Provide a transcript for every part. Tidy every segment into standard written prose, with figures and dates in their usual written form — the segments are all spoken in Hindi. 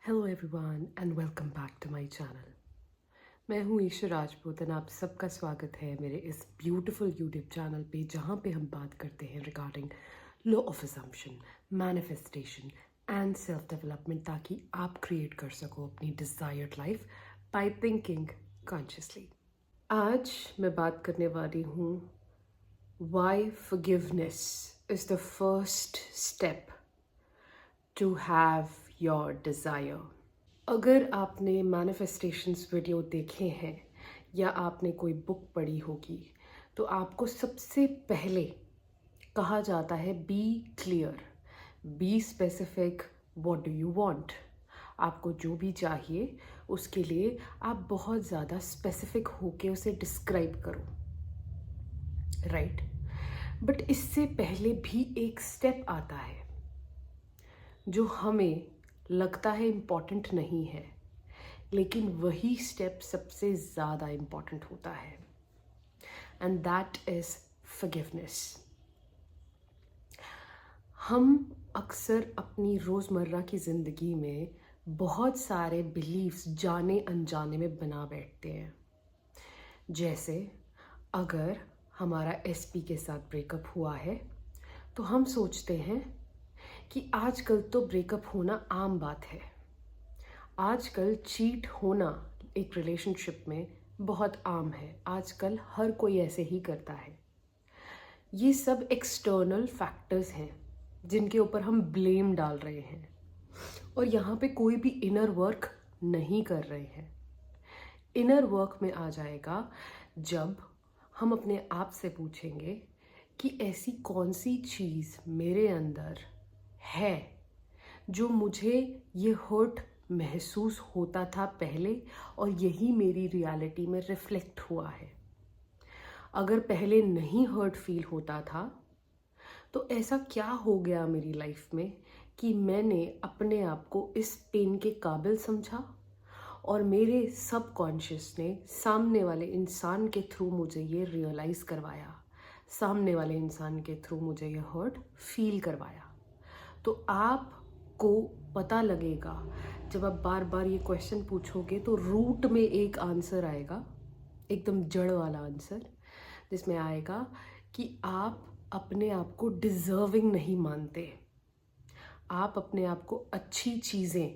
Hello everyone and welcome back to my channel. मैं हूँ ईशा राजपूत और आप सबका स्वागत है मेरे इस ब्यूटीफुल यूट्यूब चैनल पे, जहाँ पे हम बात करते हैं regarding law of assumption, manifestation and self development, ताकि आप क्रिएट कर सको अपनी desired life by thinking consciously. आज मैं बात करने वाली हूँ why forgiveness is the first step to have your desire. अगर आपने मैनिफेस्टेशंस वीडियो देखे हैं या आपने कोई बुक पढ़ी होगी, तो आपको सबसे पहले कहा जाता है be clear, be specific, what do you want. आपको जो भी चाहिए उसके लिए आप बहुत ज़्यादा स्पेसिफिक होके उसे डिस्क्राइब करो, राइट। बट इससे पहले भी एक स्टेप आता है जो हमें लगता है इम्पॉर्टेंट नहीं है, लेकिन वही स्टेप सबसे ज़्यादा इम्पॉर्टेंट होता है, एंड दैट इज़ फॉरगिवनेस। हम अक्सर अपनी रोज़मर्रा की ज़िंदगी में बहुत सारे बिलीव्स जाने अनजाने में बना बैठते हैं। जैसे अगर हमारा एसपी के साथ ब्रेकअप हुआ है तो हम सोचते हैं कि आजकल तो ब्रेकअप होना आम बात है, आजकल चीट होना एक रिलेशनशिप में बहुत आम है, आजकल हर कोई ऐसे ही करता है। ये सब एक्सटर्नल फैक्टर्स हैं जिनके ऊपर हम ब्लेम डाल रहे हैं, और यहाँ पे कोई भी इनर वर्क नहीं कर रहे हैं। इनर वर्क में आ जाएगा जब हम अपने आप से पूछेंगे कि ऐसी कौन सी चीज़ मेरे अंदर है जो मुझे ये हर्ट महसूस होता था पहले, और यही मेरी रियलिटी में रिफ्लेक्ट हुआ है। अगर पहले नहीं हर्ट फील होता था तो ऐसा क्या हो गया मेरी लाइफ में कि मैंने अपने आप को इस पेन के काबिल समझा, और मेरे सबकॉन्शियस ने सामने वाले इंसान के थ्रू मुझे ये रियलाइज़ करवाया, सामने वाले इंसान के थ्रू मुझे ये हर्ट फील करवाया। तो आपको पता लगेगा, जब आप बार बार ये क्वेश्चन पूछोगे तो रूट में एक आंसर आएगा, एकदम जड़ वाला आंसर, जिसमें आएगा कि आप अपने आप को डिज़र्विंग नहीं मानते, आप अपने आप को अच्छी चीज़ें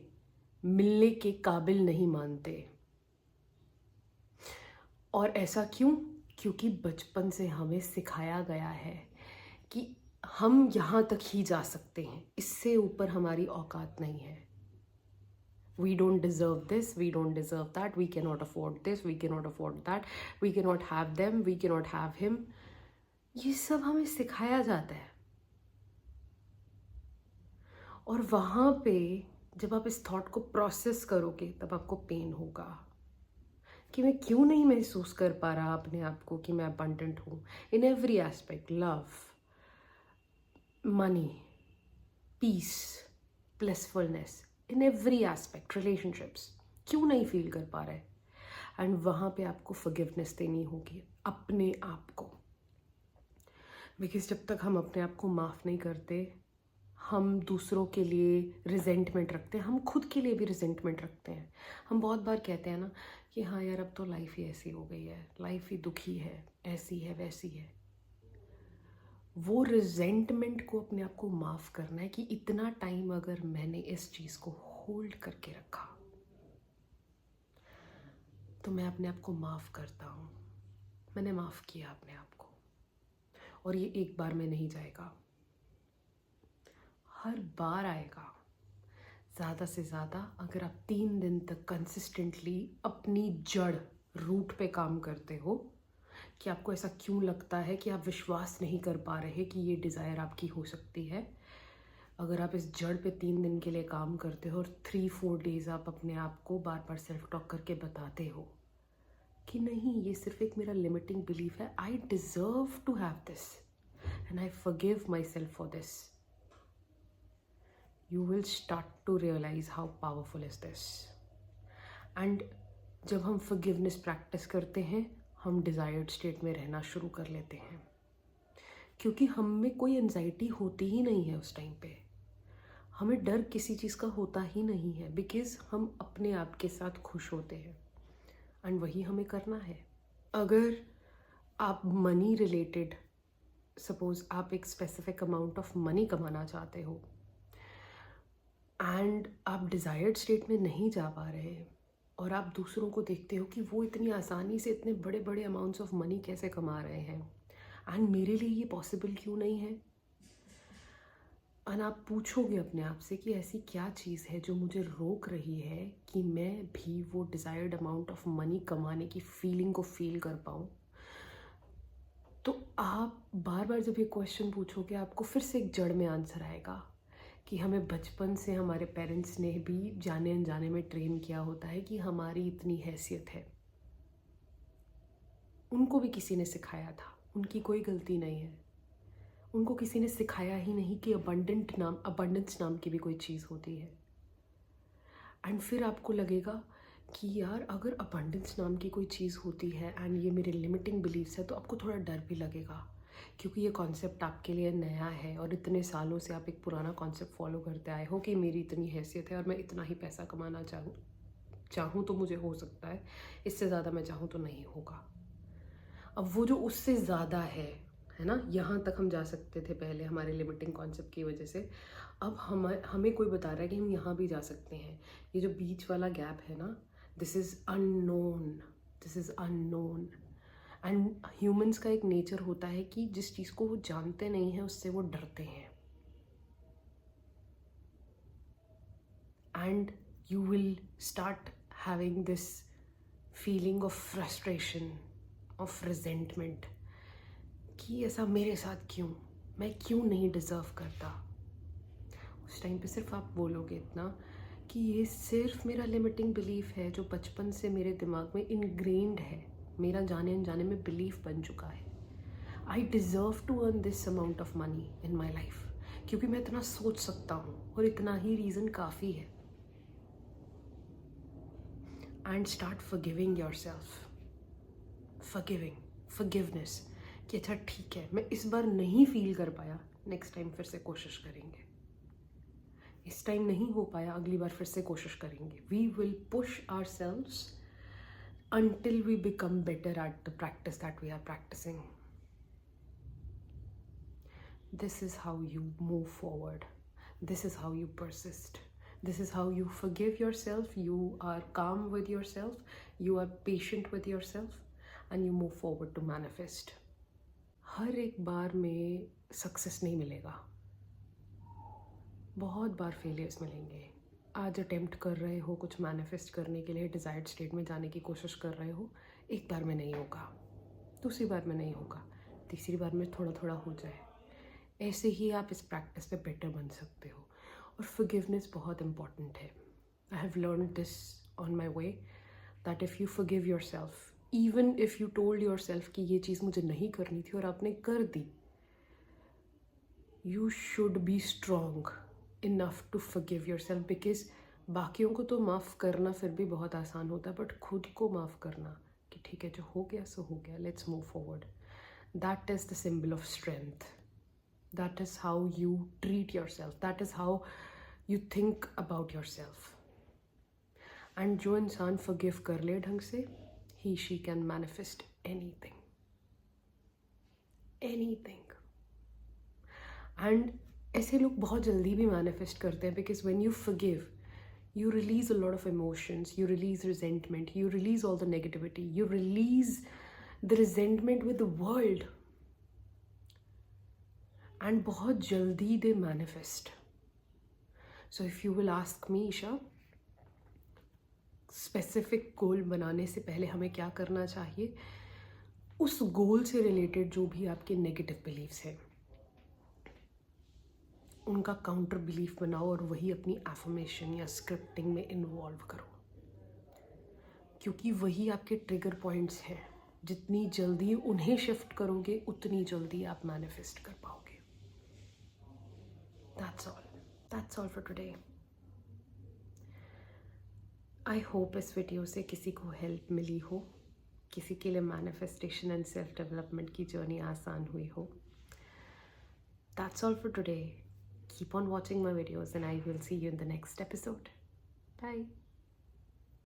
मिलने के काबिल नहीं मानते। और ऐसा क्यों? क्योंकि बचपन से हमें सिखाया गया है कि हम यहाँ तक ही जा सकते हैं, इससे ऊपर हमारी औकात नहीं है। We don't deserve this, we don't deserve that, we cannot afford this, we cannot afford that, we cannot have them, we cannot have him। ये सब हमें सिखाया जाता है, और वहाँ पे जब आप इस थॉट को प्रोसेस करोगे तब आपको पेन होगा कि मैं क्यों नहीं महसूस कर पा रहा अपने आप को कि मैं अबंडेंट हूँ in every aspect, love, money, peace, blissfulness, in every aspect, relationships क्यों नहीं फील कर पा रहे। एंड वहाँ पे आपको फॉरगिवनेस देनी होगी अपने आप को, बिकॉज जब तक हम अपने आप को माफ़ नहीं करते, हम दूसरों के लिए रिजेंटमेंट रखते हैं, हम खुद के लिए भी रिजेंटमेंट रखते हैं। हम बहुत बार कहते हैं ना कि हाँ यार, अब तो लाइफ ही ऐसी हो गई है, लाइफ ही दुखी है, ऐसी है वैसी है। वो रिजेंटमेंट को अपने आप को माफ़ करना है कि इतना टाइम अगर मैंने इस चीज़ को होल्ड करके रखा तो मैं अपने आप को माफ़ करता हूँ। मैंने माफ़ किया अपने आप को, और ये एक बार में नहीं जाएगा, हर बार आएगा। ज़्यादा से ज़्यादा अगर आप 3 दिन तक कंसिस्टेंटली अपनी जड़, रूट पे काम करते हो कि आपको ऐसा क्यों लगता है कि आप विश्वास नहीं कर पा रहे कि ये डिज़ायर आपकी हो सकती है, अगर आप इस जड़ पे 3 दिन के लिए काम करते हो और 3-4 डेज़ आप अपने आप को बार बार सेल्फ टॉक करके बताते हो कि नहीं, ये सिर्फ एक मेरा लिमिटिंग बिलीफ है, I deserve to have this and I forgive myself for this, you will start to realize how powerful is this। and जब हम forgiveness practice करते हैं, हम desired state में रहना शुरू कर लेते हैं, क्योंकि हम में कोई anxiety होती ही नहीं है उस टाइम पे। हमें डर किसी चीज़ का होता ही नहीं है, बिकॉज़ हम अपने आप के साथ खुश होते हैं एंड वही हमें करना है। अगर आप मनी रिलेटेड, सपोज आप एक स्पेसिफिक अमाउंट ऑफ मनी कमाना चाहते हो एंड आप डिज़ायर्ड स्टेट में नहीं जा पा रहे हैं, और आप दूसरों को देखते हो कि वो इतनी आसानी से इतने बड़े बड़े अमाउंट्स ऑफ मनी कैसे कमा रहे हैं, एंड मेरे लिए ये पॉसिबल क्यों नहीं है, एंड आप पूछोगे अपने आप से कि ऐसी क्या चीज़ है जो मुझे रोक रही है कि मैं भी वो डिज़ायर्ड अमाउंट ऑफ मनी कमाने की फीलिंग को फील कर पाऊँ। तो आप बार बार जब ये क्वेश्चन पूछोगे, आपको फिर से एक जड़ में आंसर आएगा कि हमें बचपन से हमारे पेरेंट्स ने भी जाने अनजाने में ट्रेन किया होता है कि हमारी इतनी हैसियत है। उनको भी किसी ने सिखाया था, उनकी कोई गलती नहीं है। उनको किसी ने सिखाया ही नहीं कि अबंडेंस नाम की भी कोई चीज़ होती है। एंड फिर आपको लगेगा कि यार अगर अबंडेंस नाम की कोई चीज़ होती है एंड ये मेरे लिमिटिंग बिलीव्स है, तो आपको थोड़ा डर भी लगेगा, क्योंकि ये कॉन्सेप्ट आपके लिए नया है और इतने सालों से आप एक पुराना कॉन्सेप्ट फॉलो करते आए हो कि मेरी इतनी हैसियत है और मैं इतना ही पैसा कमाना चाहूँ तो मुझे हो सकता है, इससे ज़्यादा मैं चाहूँ तो नहीं होगा। अब वो जो उससे ज़्यादा है ना, यहाँ तक हम जा सकते थे पहले हमारे लिमिटिंग कॉन्सेप्ट की वजह से। अब हमें कोई बता रहा है कि हम यहाँ भी जा सकते हैं। ये जो बीच वाला गैप है ना, this is unknown, this is unknown. And humans का एक नेचर होता है कि जिस चीज़ को वो जानते नहीं हैं उससे वो डरते हैं। And you will start having this feeling of frustration, of resentment, कि ऐसा मेरे साथ क्यों, मैं क्यों नहीं डिज़र्व करता। उस टाइम पे सिर्फ आप बोलोगे इतना कि ये सिर्फ मेरा लिमिटिंग बिलीफ है जो बचपन से मेरे दिमाग में इनग्रेन्ड है, मेरा जाने अनजाने में बिलीफ बन चुका है। I deserve to earn this amount of money in my life, क्योंकि मैं इतना सोच सकता हूँ और इतना ही रीज़न काफ़ी है। And start forgiving yourself, forgiveness, कि अच्छा ठीक है, मैं इस बार नहीं फील कर पाया, नेक्स्ट टाइम फिर से कोशिश करेंगे। इस टाइम नहीं हो पाया, अगली बार फिर से कोशिश करेंगे। We will push ourselves until we become better at the practice that we are practicing. This is how you move forward. This is how you persist. This is how you forgive yourself. You are calm with yourself. You are patient with yourself. And you move forward to manifest. हर एक बार में सक्सेस नहीं मिलेगा, बहुत बार फेलियर्स मिलेंगे। आज अटेम्प्ट कर रहे हो कुछ मैनिफेस्ट करने के लिए, डिज़ायर्ड स्टेट में जाने की कोशिश कर रहे हो, एक बार में नहीं होगा, दूसरी बार में नहीं होगा, तीसरी बार में थोड़ा थोड़ा हो जाए। ऐसे ही आप इस प्रैक्टिस पे बेटर बन सकते हो। और फॉरगिवनेस बहुत इम्पॉर्टेंट है। I have learn this on my way that if you forgive yourself, even if you told yourself कि ये चीज़ मुझे नहीं करनी थी और आपने कर दी, you should be strong enough to forgive yourself, because बाकियों को तो माफ़ करना फिर भी बहुत आसान होता है, बट खुद को माफ़ करना कि ठीक है जो हो गया सो हो गया, let's move forward, that is the symbol of strength. That is how you treat yourself, that is how you think about yourself. And जो इंसान फॉरगिव कर ले ढंग से, he she can manifest anything, anything. And ऐसे लोग बहुत जल्दी भी मैनिफेस्ट करते हैं, because when you forgive, you release a lot of emotions, you release resentment, you release all the negativity, you release the resentment with the world, and बहुत जल्दी they manifest. So if you will ask me, Isha, specific goal बनाने से पहले हमें क्या करना चाहिए, उस गोल से रिलेटेड जो भी आपके नेगेटिव बिलीव्स हैं उनका काउंटर बिलीफ बनाओ और वही अपनी एफर्मेशन या स्क्रिप्टिंग में इन्वॉल्व करो, क्योंकि वही आपके ट्रिगर पॉइंट्स हैं। जितनी जल्दी उन्हें शिफ्ट करोगे उतनी जल्दी आप मैनिफेस्ट कर पाओगे। That's all for today. I hope इस वीडियो से किसी को हेल्प मिली हो, किसी के लिए मैनिफेस्टेशन एंड सेल्फ डेवलपमेंट की जर्नी आसान हुई हो। That's all for today. keep on watching my videos and I will see you in the next episode. Bye.